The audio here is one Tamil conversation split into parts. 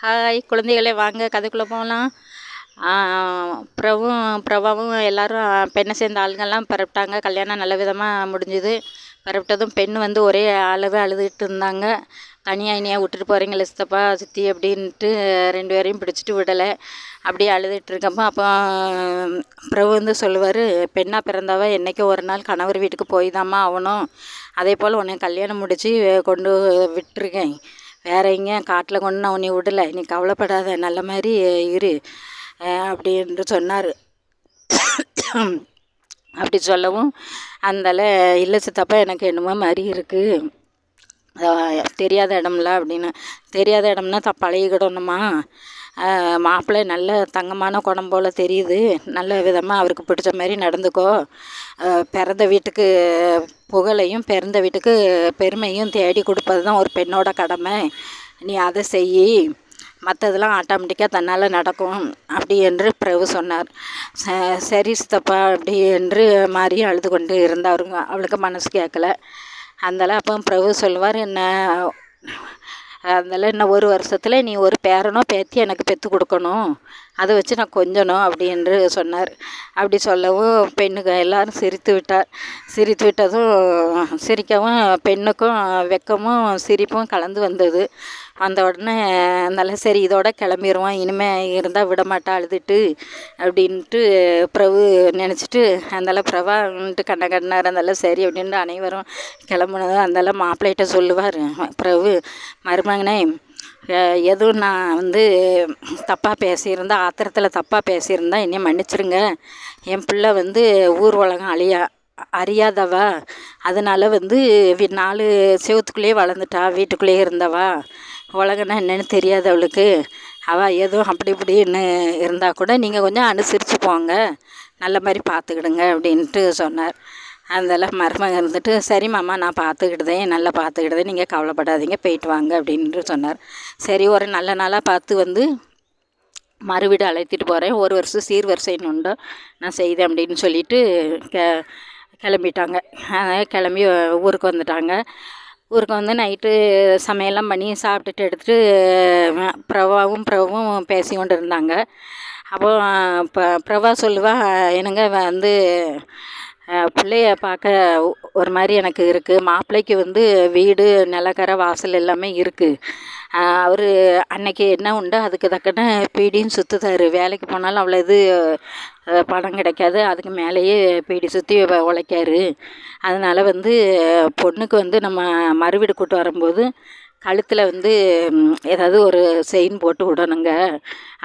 ஹாய் குழந்தைகளே, வாங்க கதைக்குள்ளே போகலாம். பிரபாவும் எல்லோரும் பெண்ணை சேர்ந்த ஆளுங்கள்லாம் பரப்பிட்டாங்க. கல்யாணம் நல்ல விதமாக முடிஞ்சுது. பரப்பிட்டதும் பெண் வந்து ஒரே அளவு அழுதுகிட்டு இருந்தாங்க. தனியாக இனியாக விட்டுட்டு போகிறீங்களே சித்தப்பா சித்தி அப்படின்ட்டு 2 பேரையும் பிடிச்சிட்டு விடலை. அப்படியே அழுதுகிட்டு இருக்கப்போ அப்போ பிரபு வந்து சொல்லுவார், பெண்ணாக பிறந்தவ என்றைக்கும் ஒரு நாள் கணவர் வீட்டுக்கு போய் தாம்மா ஆகணும். அதே போல் உன்னை கல்யாணம் முடித்து கொண்டு விட்டுருக்கேன். வேற எங்கேயும் காட்டில் கொண்டு நான் உன்னை விடலை. நீ கவலைப்படாத, நல்ல மாதிரி இரு அப்படின்னு சொன்னார். அப்படி சொல்லவும் அந்தால இல்லை சித்தப்பா, எனக்கு என்னமோ மாதிரி இருக்குது, தெரியாத இடம்ல அப்படின்னு. தெரியாத இடம்னா பழகிக்கிடணுமா? மாப்பிள்ளை நல்ல தங்கமான குணம் போல் தெரியுது, நல்ல விதமாக அவருக்கு பிடிச்ச மாதிரி நடந்துக்கோ. பிறந்த வீட்டுக்கு புகழையும் பிறந்த வீட்டுக்கு பெருமையும் தேடி கொடுப்பது தான் ஒரு பெண்ணோட கடமை. நீ அதை செய், மற்றதெல்லாம் ஆட்டோமேட்டிக்காக தன்னால் நடக்கும் அப்படி என்று பிரபு சொன்னார். சரி சித்தப்பா அப்படி என்று மாறி அழுது கொண்டு இருந்தாருங்க. அவளுக்கு மனசு கேட்கல. அதனால் அப்போ பிரபு சொல்லுவார், அதனால் இன்னும் 1 வருஷத்தில் நீ ஒரு பேரனோ பேத்தி எனக்கு பெற்று கொடுக்கணும், அதை வச்சு நான் கொஞ்சணும் அப்படி என்று சொன்னார். அப்படி சொல்லவும் பெண்ணுக்கு எல்லாரும் சிரித்து விட்டார். சிரித்து விட்டதும் சிரிக்கவும் பெண்ணுக்கும் வெக்கமும் சிரிப்பும் கலந்து வந்தது. வந்த உடனே அதனால் சரி இதோட கிளம்பிடுவோம், இனிமேல் இருந்தால் விடமாட்டா அழுதுட்டு அப்படின்ட்டு பிரபு நினச்சிட்டு அதனால் பிரபான்ட்டு கண்ணார். அதனால் சரி அப்படின்ட்டு அனைவரும் கிளம்புனது. அதனால் மாப்பிள்ளைகிட்ட சொல்லுவார் பிரபு, மருமகனே, எதுவும் நான் வந்து தப்பாக பேசியிருந்தா, ஆத்திரத்தில் தப்பாக பேசியிருந்தா என்னை மன்னிச்சிருங்க. என் பிள்ளை வந்து ஊர் உலகம் அறியாதவா, அதனால் வந்து 4 செவத்துக்குள்ளேயே வளர்ந்துட்டா, வீட்டுக்குள்ளேயே இருந்தவா, உலகன்னா என்னென்னு தெரியாது அவளுக்கு. அவள் எதுவும் அப்படி இப்படின்னு இருந்தால் கூட நீங்கள் கொஞ்சம் அனுசரித்து போங்க, நல்ல மாதிரி பார்த்துக்கிடுங்க அப்படின்ட்டு சொன்னார். அதெல்லாம் மருமகன் இருந்துட்டு, சரி மாமா நான் பார்த்துக்கிடுதேன், நல்லா பார்த்துக்கிடுதேன், நீங்கள் கவலைப்படாதீங்க, போயிட்டு வாங்க அப்படின்ட்டு சொன்னார். சரி ஒரு நல்ல நாளாக பார்த்து வந்து மறுவீடு அழைத்திட்டு போகிறேன், 1 வருஷம் சீர்வரிசைன்னு உண்டோ நான் செய்தேன் அப்படின்னு சொல்லிட்டு கிளம்பிட்டாங்க. கிளம்பி ஊருக்கு வந்துட்டாங்க. ஊருக்கு வந்து நைட்டு சமையல்லாம் பண்ணி சாப்பிட்டுட்டு எடுத்துகிட்டு பிரபாவும் பேசி கொண்டு இருந்தாங்க. அப்போது பிரபா சொல்லுவா, என்னங்க வந்து பிள்ளைய பார்க்க ஒரு மாதிரி எனக்கு இருக்குது. மாப்பிள்ளைக்கு வந்து வீடு நிலக்கரை வாசல் எல்லாமே இருக்குது. அவர் அன்னைக்கு என்ன உண்டோ அதுக்கு தக்கன பீடியும் சுற்றுதார். வேலைக்கு போனாலும் அவ்வளோ இது பணம் கிடைக்காது, அதுக்கு மேலேயே பீடி சுற்றி உழைக்காரு. அதனால் வந்து பொண்ணுக்கு வந்து நம்ம மறுவீடு கூட்டு வரும்போது கழுத்தில் வந்து ஏதாவது ஒரு செயின் போட்டு விடணுங்க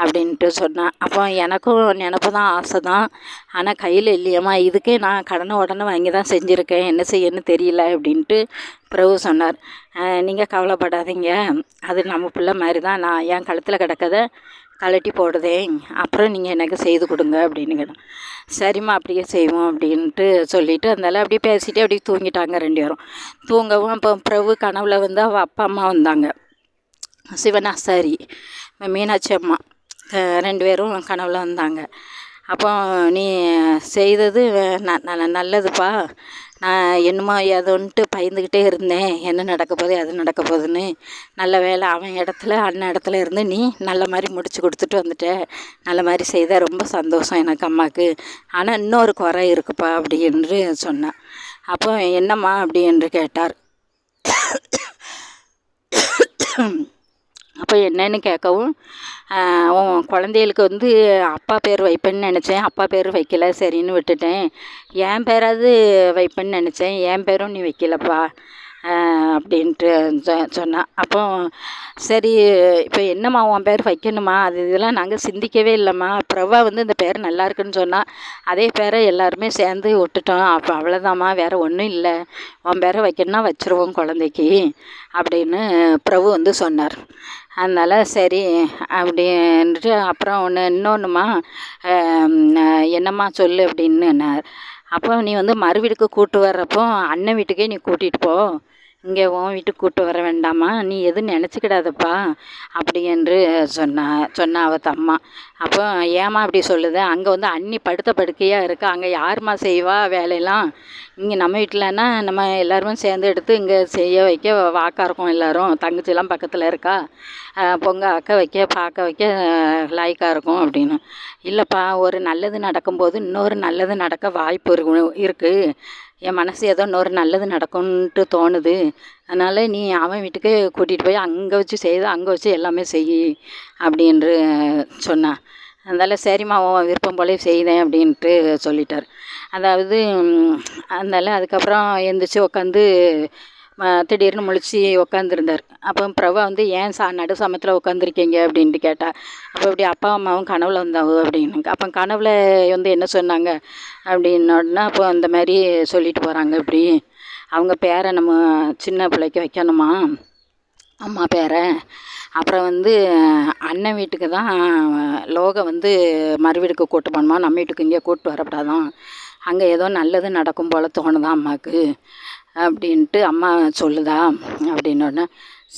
அப்படின்ட்டு சொன்னான். அப்போ எனக்கும் நினப்பு தான், ஆசை தான், ஆனால் கையில் இல்லையம்மா, இதுக்கே நான் உடனே வாங்கி தான் செஞ்சுருக்கேன், என்ன செய்யன்னு தெரியல அப்படின்ட்டு பிரபு சொன்னார். நீங்கள் கவலைப்படாதீங்க, அது நம்ம பிள்ளை மாதிரி தான், நான் என் கழுத்தில் கிடக்கதை கழட்டி போடுதேன், அப்புறம் நீங்கள் எனக்கு செய்து கொடுங்க அப்படின்னு கேட்டோம். சரிம்மா அப்படியே செய்வோம் அப்படின்ட்டு சொல்லிவிட்டு அதனால் அப்படியே பேசிகிட்டே அப்படியே தூங்கிட்டாங்க 2 பேரும். தூங்கவும் அப்போ பிரபு கனவுல வந்து அவள் அப்பா அம்மா வந்தாங்க, சிவனாசாரி மீனாட்சி அம்மா 2 பேரும் கனவுல வந்தாங்க. அப்போ நீ செய்தது நல்லதுப்பா, நான் என்னமோ ஏதோன்ட்டு பயந்துக்கிட்டே இருந்தேன், என்ன நடக்க போகுது அது நடக்க போகுதுன்னு. நல்ல வேலை அவன் இடத்துல அண்ணன் இடத்துல இருந்து நீ நல்ல மாதிரி முடிச்சு கொடுத்துட்டு வந்துட்ட, நல்ல மாதிரி செய்த, ரொம்ப சந்தோஷம் எனக்கு அம்மாவுக்கு. ஆனால் இன்னொரு குறை இருக்குப்பா அப்படின்னு சொன்னான். அப்போ என்னம்மா அப்படி என்று கேட்டார். அப்போ என்னன்னு கேட்கவும், உன் குழந்தைகளுக்கு வந்து அப்பா பேர் வைப்பேன்னு நினச்சேன், அப்பா பேர் வைக்கல, சரின்னு விட்டுட்டேன். என் பேராவது வைப்பேன்னு நினச்சேன், என் பேரும் நீ வைக்கலப்பா அப்படின்ட்டு சொன்னான். அப்போ சரி இப்போ என்னம்மா உன் பேர் வைக்கணுமா, அது இதெல்லாம் நாங்கள் சிந்திக்கவே இல்லைம்மா. பிரபா வந்து இந்த பேர் நல்லா இருக்குன்னு சொன்னால் அதே பேரை எல்லாருமே சேர்ந்து விட்டுட்டோம், அப்போ அவ்வளோதாம்மா, வேறு ஒன்றும் இல்லை, உன் பேரை வைக்கணும்னா வச்சுருவோம் குழந்தைக்கு அப்படின்னு பிரபு வந்து சொன்னார். அதனால் சரி அப்படின்ட்டு அப்புறம் இன்னொன்றுமா என்னம்மா சொல்லு அப்படின்னார். அப்போ நீ வந்து மறுவீட்டுக்கு கூட்டு வர்றப்போ அண்ணன் வீட்டுக்கே நீ கூட்டிகிட்டு போ, இங்கே உன் வீட்டுக்கு கூப்பிட்டு வர வேண்டாமா, நீ எதுவும் நினச்சிக்கிடாதப்பா அப்படி என்று சொன்னா அவ தம்மா. அப்போ ஏம்மா அப்படி சொல்லுது, அங்கே வந்து அண்ணி படுத்த படுக்கையாக இருக்கா, அங்கே யாரும்மா செய்வா வேலையெல்லாம், இங்கே நம்ம வீட்டிலன்னா நம்ம எல்லாருமே சேர்ந்து எடுத்து இங்கே செய்ய வைக்க வாக்கா இருக்கும், எல்லோரும் தங்கச்சிலாம் பக்கத்தில் இருக்கா, பொங்க அக்க வைக்க பார்க்க வைக்க லாய்க்காக இருக்கும் அப்படின்னு. இல்லைப்பா, ஒரு நல்லது நடக்கும்போது இன்னொரு நல்லது நடக்க வாய்ப்பு இருக்குது, என் மனசு ஏதோ இன்னொரு நல்லது நடக்கும்ன்ட்டு தோணுது, அதனால் நீ அவன் வீட்டுக்கு கூட்டிகிட்டு போய் அங்கே வச்சு செய்து அங்கே வச்சு எல்லாமே செய் அப்படின்று சொன்னான். அதனால் சரிம்மா உன் விருப்பம் போலே செய்தேன் அப்படின்ட்டு சொல்லிட்டார். அதாவது அதனால் அதுக்கப்புறம் எழுந்திரிச்சி உட்காந்து திடீர்னு முழிச்சு உட்காந்துருந்தார். அப்போ பிரபா வந்து ஏன் நடு சமயத்தில் உட்காந்துருக்கீங்க அப்படின்ட்டு கேட்டா. அப்போ இப்படி அப்பா அம்மாவும் கனவுல வந்தாவு அப்படின்னு. அப்போ கனவுல வந்து என்ன சொன்னாங்க அப்படின்னோடனே அப்போ அந்த மாதிரி சொல்லிட்டு போகிறாங்க, இப்படி அவங்க பேரை நம்ம சின்ன பிள்ளைக்கு வைக்கணுமா, அம்மா பேரை. அப்புறம் வந்து அண்ணன் வீட்டுக்கு தான் லோகை வந்து மறு வீட்டுக்கு கூட்டு போகணுமா, நம்ம வீட்டுக்கு இங்கே கூப்பிட்டு வரப்படாதான், அங்கே ஏதோ நல்லது நடக்கும் போல் தோணுதான் அம்மாவுக்கு அப்படின்ட்டு அம்மா சொல்லுதா அப்படின்னோடனே,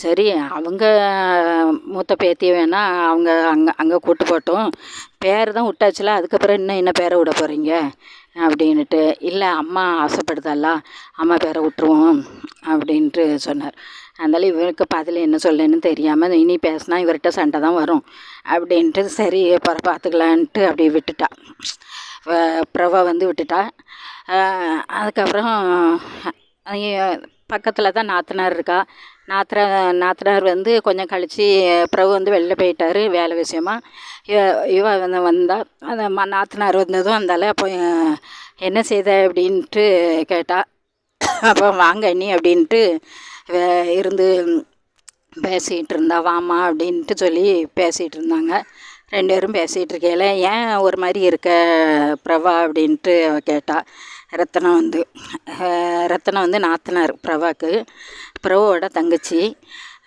சரி அவங்க மூத்த பேத்தியை வேணால் அவங்க அங்கே கூட்டு போட்டோம், பேர் தான் விட்டாச்சுல, அதுக்கப்புறம் இன்னும் என்ன பேரை விட போகிறீங்க அப்படின்ட்டு. இல்லை அம்மா ஆசைப்படுதால அம்மா பேரை விட்டுருவோம் அப்படின்ட்டு சொன்னார். அதனால் இவருக்கு பதில் என்ன சொல்லன்னு தெரியாமல் இனி பேசினா இவர்கிட்ட சண்டை தான் வரும் அப்படின்ட்டு சரி அப்புறம் பார்த்துக்கலான்ட்டு அப்படி விட்டுட்டா. பிரபா வந்து விட்டுட்டா. அதுக்கப்புறம் பக்கத்தில் தான் நாத்தனார் இருக்கா. நாத்தனார் வந்து கொஞ்சம் கழித்து பிரபு வந்து வெளில போயிட்டார் வேலை விஷயமா. இவ வந்து வந்தால் அந்த நாத்தனார் வந்ததும் அந்தால அப்போ என்ன செய்த அப்படின்ட்டு கேட்டா. அப்போ வாங்க அண்ணி அப்படின்ட்டு இருந்து பேசிகிட்டு இருந்தா, வாமா அப்படின்ட்டு சொல்லி பேசிகிட்டு இருந்தாங்க. ரெண்டு பேரும் பேசிகிட்டு இருக்கையில் ஏன் ஒரு மாதிரி இருக்க பிரபா அப்படின்ட்டு கேட்டா. ரத்தனம் வந்து நாத்தனார் பிரபாவுக்கு, பிரபாவோட தங்கச்சி.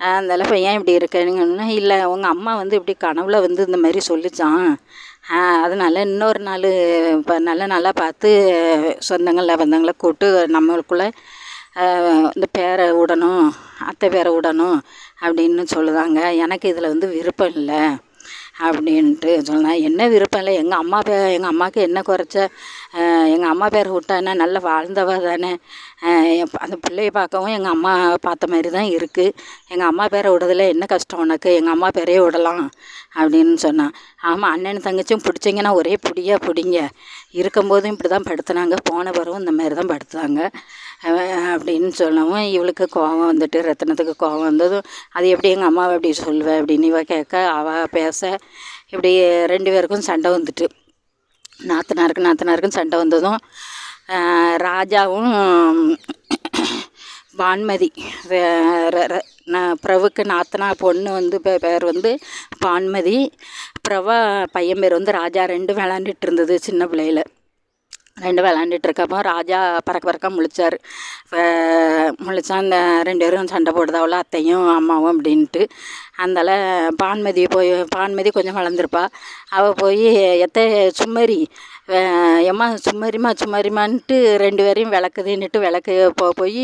அதனால் இப்போ ஏன் இப்படி இருக்கேன்னு, இல்லை உங்கள் அம்மா வந்து இப்படி கனவுல வந்து இந்த மாதிரி சொல்லிச்சான், அதனால் இன்னொரு நாள் இப்போ நல்ல நாளாக பார்த்து சொந்தங்களை கூப்பிட்டு நம்மளுக்குள்ளே இந்த பேரை விடணும், அத்தை பேரை விடணும் அப்படின்னு சொல்லுதாங்க. எனக்கு இதில் வந்து விருப்பம் இல்லை அப்படின்ட்டு சொன்னேன். என்ன விருப்பம் இல்லை, எங்கள் அம்மாவுக்கு என்ன குறைச்ச, எங்கள் அம்மா பேரை விட்டானே நல்லா வாழ்ந்தவ தானே, அந்த பிள்ளையை பார்க்கவும் எங்கள் அம்மா பார்த்த மாதிரி தான் இருக்குது, எங்கள் அம்மா பேரை விடுறதுல என்ன கஷ்டம் உனக்கு, எங்கள் அம்மா பேரையே விடலாம் அப்படின்னு சொன்னான். ஆமாம், அண்ணன் தங்கச்சியும் பிடிச்சிங்கன்னா ஒரே பிடிங்க, இருக்கும்போதும் இப்படி தான் படுத்துனாங்க, போன பிறகும் இந்த மாதிரி தான் படுத்துனாங்க அப்படின்னு சொல்லவும் இவளுக்கு கோபம் வந்துட்டு, ரத்தனத்துக்கு கோபம் வந்ததும் அது எப்படி எங்கள் அம்மாவை எப்படி சொல்லுவேன் அப்படின்னு இவ கேட்க, அவள் பேச இப்படி ரெண்டு பேருக்கும் சண்டை வந்துட்டு, நாத்தனாருக்கும் சண்டை வந்ததும் ராஜாவும் பான்மதி, பிரபுக்கு நாத்தனார் பொண்ணு வந்து பேர் வந்து பான்மதி, பிரபா பையன் பேர் வந்து ராஜா. ரெண்டும் விளாண்டுட்டு இருந்தது சின்ன பிள்ளையில. விளாண்டுட்டு இருக்கப்போ ராஜா பறக்க முழிச்சார். அந்த ரெண்டு பேரும் சண்டை போடுதாவில் அத்தையும் அம்மாவும் அப்படின்ட்டு. அதனால் பான்மதி கொஞ்சம் வளர்ந்துருப்பா. அவள் போய் எத்தை சும்மரி எம்மா சும்மரிமான்ட்டு ரெண்டு பேரையும் விளக்கு போய்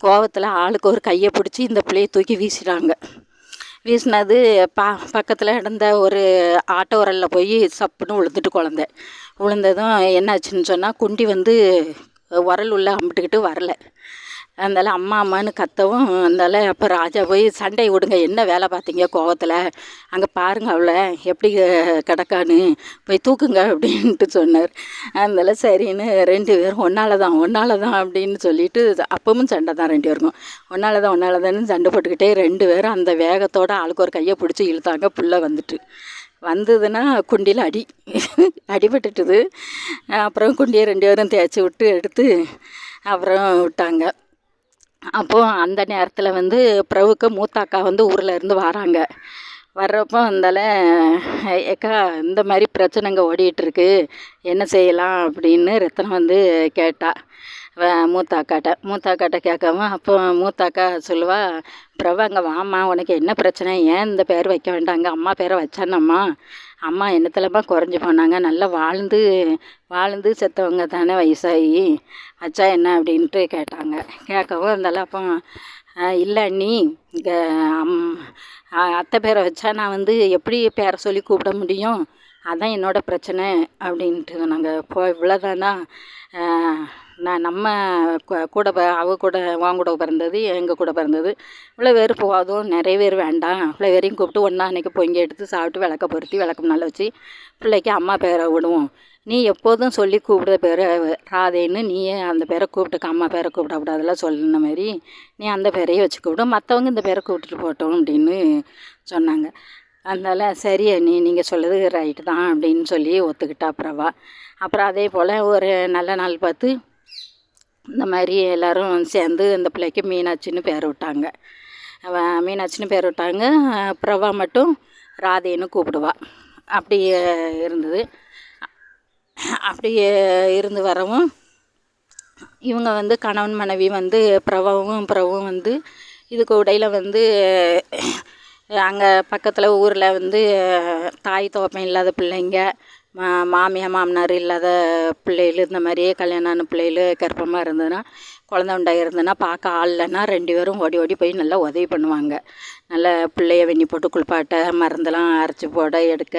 கோவத்தில் ஆளுக்கு ஒரு கையை பிடிச்சி இந்த பிள்ளையை தூக்கி வீசிட்டாங்க. வீசினது பக்கத்தில் இருந்த ஒரு ஆட்டோ உரலில் போய் சப்புன்னு விழுந்ததும் என்னாச்சுன்னு சொன்னால், குண்டி வந்து உரல் உள்ள அம்பிட்டுக்கிட்டு வரல. அதனால் அம்மான்னு கத்தவும், அதனால் அப்போ ராஜா போய் சண்டையை விடுங்க, என்ன வேலை பார்த்தீங்க கோவத்தில், அங்கே பாருங்கள் அவளை எப்படி கிடக்கான்னு, போய் தூக்குங்க அப்படின்ட்டு சொன்னார். அதனால் சரின்னு ரெண்டு பேரும் ஒன்றால் தான் அப்படின்னு சொல்லிட்டு அப்பவும் சண்டை தான் ரெண்டு பேருக்கும். ஒன்றால் தான்னு சண்டை போட்டுக்கிட்டே ரெண்டு பேரும் அந்த வேகத்தோடு ஆளுக்கு ஒரு கையை பிடிச்சி இழுத்தாங்க. புள்ள வந்ததுன்னா குண்டியில் அடிபட்டுட்டுது. அப்புறம் குண்டியை ரெண்டு பேரும் தேய்ச்சி விட்டு எடுத்து அப்புறம் விட்டாங்க. அப்போது அந்த நேரத்தில் வந்து பிரபுக்கு மூத்த அக்கா வந்து ஊரில் இருந்து வர்றப்போ அந்தால ஏக்கா இந்த மாதிரி பிரச்சனைங்க ஓடிட்டுருக்கு, என்ன செய்யலாம் அப்படின்னு ரத்தனம் வந்து கேட்டா மூத்த அக்காட்ட கேட்காம. அப்போ மூத்த அக்கா சொல்லுவா, பிரபு அங்கே வாம்மா, உனக்கு என்ன பிரச்சனை, ஏன் இந்த பேர் வைக்க வேண்டாங்க, அம்மா பேரை வச்சானம்மா, அம்மா என்னத்துலமா குறைஞ்சி போனாங்க, நல்லா வாழ்ந்து செத்தவங்க தானே, வயசாகி வச்சா என்ன அப்படின்ட்டு கேட்டாங்க. கேட்கவும் இருந்தாலும் அப்போ இல்லை அண்ணி இங்கே அத்தை பேரை வச்சா நான் வந்து எப்படி பேரை சொல்லி கூப்பிட முடியும், அதான் என்னோடய பிரச்சனை அப்படின்ட்டு சொன்னாங்க. இப்போ இவ்வளோதானா, நான் நம்ம கூட அவ கூட உன் கூட பிறந்தது எங்கள் கூட பிறந்தது, இவ்வளோ பேர் போதும், நிறைய பேர் வேண்டாம், இவ்வளோ பேரையும் கூப்பிட்டு ஒன்றா அன்றைக்கி பொங்கி எடுத்து சாப்பிட்டு விளக்க பொருத்தி விளக்கம் நல்லா வச்சு பிள்ளைக்கு அம்மா பேரை விடுவோம். நீ எப்போதும் சொல்லி கூப்பிட பேரை ராதேன்னு நீயே அந்த பேரை கூப்பிட்டுக்க, அம்மா பேரை கூப்பிடக்கூடாதுலாம் சொல்லின மாதிரி நீ அந்த பேரையே வச்சு கூப்பிடு, மற்றவங்க இந்த பேரை கூப்பிட்டுட்டு போட்டோம் அப்படின்னு சொன்னாங்க. அதனால் சரி அண்ணி நீங்கள் சொல்லுறது ரைட்டு தான் அப்படின்னு சொல்லி ஒத்துக்கிட்டா பிரபா. அப்புறம் அதே போல் ஒரு நல்ல நாள் பார்த்து இந்த மாதிரி எல்லோரும் சேர்ந்து அந்த பிள்ளைக்கு மீனாட்சின்னு பேர் விட்டாங்க. மீனாட்சின்னு பேர் விட்டாங்க. பிரபா மட்டும் ராதேன்னு கூப்பிடுவா. அப்படி இருந்தது. அப்படி இருந்து வரவும் இவங்க வந்து கணவன் மனைவி வந்து பிரபுவும் வந்து இதுக்கு இடையில் வந்து அங்கே பக்கத்தில் ஊரில் வந்து தாய் தோப்பம் இல்லாத பிள்ளைங்க, மாமியார் மாமனார் இல்லாத பிள்ளைகள், இந்த மாதிரியே கல்யாணம் பிள்ளைகள் கர்ப்பமாக இருந்ததுன்னா, குழந்த உண்டாக இருந்ததுன்னா, பார்க்க ஆள் இல்லைன்னா 2 பேரும் ஓடி ஓடி போய் நல்லா உதவி பண்ணுவாங்க. நல்லா பிள்ளைய வெண்ணி போட்டு குளிப்பாட்ட, மருந்தெல்லாம் அரைச்சி போட எடுக்க,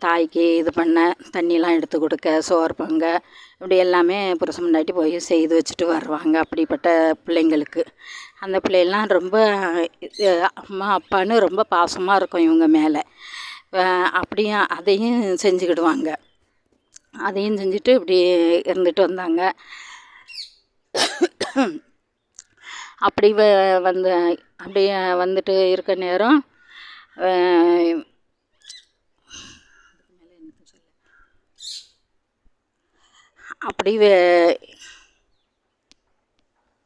தாய்க்கு இது பண்ண, தண்ணியெலாம் எடுத்து கொடுக்க, சோறு பொங்க, இப்படி எல்லாமே புருஷன் முன்னாடி போய் செய்து வச்சுட்டு வருவாங்க. அப்படிப்பட்ட பிள்ளைங்களுக்கு அந்த பிள்ளைகள்லாம் ரொம்ப அம்மா அப்பான்னு ரொம்ப பாசமாக இருக்கும் இவங்க மேலே. அப்படியும் அதையும் செஞ்சுக்கிடுவாங்க. அதையும் செஞ்சுட்டு இப்படி இருந்துட்டு வந்தாங்க. அப்படி வந்து அப்படியே வந்துட்டு இருக்க நேரம் அப்படி